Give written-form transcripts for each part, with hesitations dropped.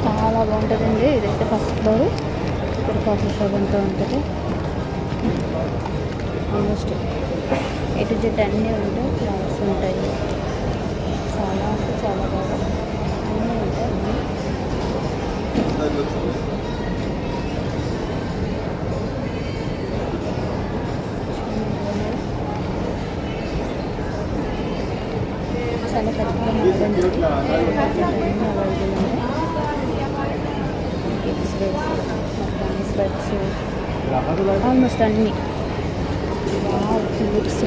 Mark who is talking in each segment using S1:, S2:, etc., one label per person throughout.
S1: చాలా బాగుంటుందండి. ఇదైతే ఫస్ట్ ఫ్లోర్. ఇక్కడ కాఫీ షాప్ అంతా ఉంటుంది. ఆల్మోస్ట్ ఎటు జెడ్ అన్నీ ఉంటాయి. ఫ్లవర్స్ ఉంటాయి. చాలా అంటే చాలా బాగా అన్నీ ఉంటాయి. చాలా పెద్దగా స్వెట్స్ ఆల్మోస్ట్ అన్నీ. ఫిలిప్స్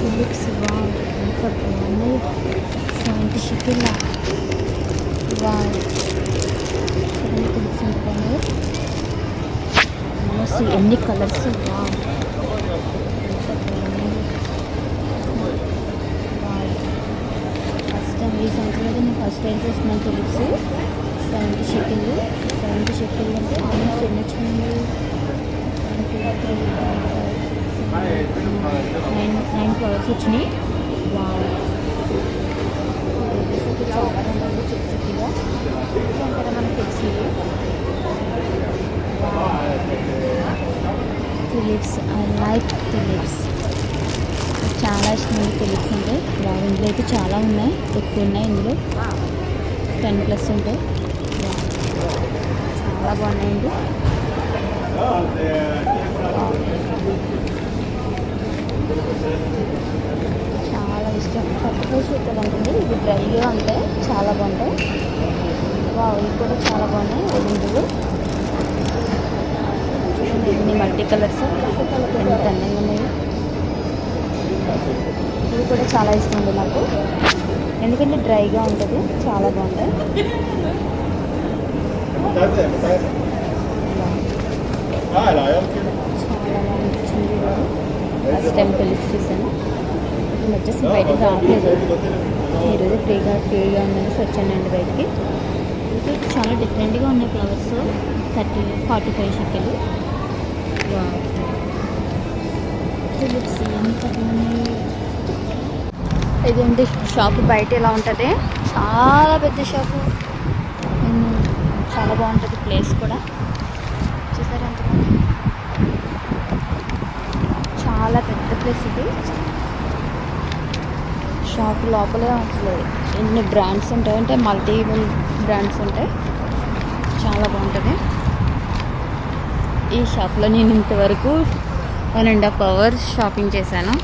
S1: ఫిలిప్స్ ఎంత బాగున్నాయి. 70 షెకెల్. ఫిలిప్స్ ఎంత బాగున్నాయి. ఆల్మోస్ట్ ఎన్ని కలర్స్. ఈ సంవత్సరం నేను ఫస్ట్ టైం చూస్తున్నాను ఫిలిప్స్. 70 షెకెల్. 70 షెకెల్ అంటే ఆల్మోస్ట్ ఎన్ని వచ్చింది? 9 ఫ్లవర్స్ వచ్చినాయి. చాలా బాగుంది. చిక్కుగా ఇక్కడ మనకి తెచ్చింది ఫిలిప్స్. I like Philips. చాలా ఇష్టం ఫిలిప్స్ అంటే. ఇందులో అయితే చాలా ఉన్నాయి. ఎక్కువ ఉన్నాయి ఇందులో. 10+ ఉంటాయి. చాలా బాగున్నాయండి. చాలా ఇష్టం. తక్కువ సూపర్ ఉంటుంది. ఇవి డ్రైగా ఉంటాయి. చాలా బాగుంటాయి. ఇవి కూడా చాలా బాగున్నాయి. రెండు ఇన్ని మల్టీ కలర్స్ ఎంత అందంగా ఉన్నాయి. ఇవి కూడా చాలా ఇష్టం ఉంది నాకు. ఎందుకంటే డ్రైగా ఉంటుంది. చాలా బాగుంటాయి. చాలా బాగుంటుంది. ఫస్ట్ టైం ఫిలిప్స్ చూసాను. వచ్చేసి బయటకు రావట్లేదు. ఈరోజు ఫ్రీగా ఉందని వచ్చానండి బయటికి. ఇది చాలా డిఫరెంట్గా ఉన్నాయి ఫ్లవర్స్. 45 షెకెల్. ఫిలిప్స్ ఎంత బాగున్నాయి. ఇదేంటి షాపు బయట ఇలా ఉంటుంది. చాలా పెద్ద షాపు. చాలా బాగుంటుంది ప్లేస్ కూడా. చూసారా ఎంత బాగుంది. చాలా పెద్ద ప్లేస్ ఇది. షాప్ లోపలే అసలు ఎన్ని బ్రాండ్స్ ఉంటాయంటే మల్టిపుల్ బ్రాండ్స్ ఉంటాయి. చాలా బాగుంటుంది. ఈ షాప్లో నేను ఇంతవరకు 1.5 hours షాపింగ్ చేశాను.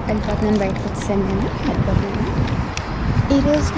S1: వెళ్ళిపోతున్నాను. బయటకు వచ్చాను. నేను వెళ్ళిపోతున్నాను. ఈరోజు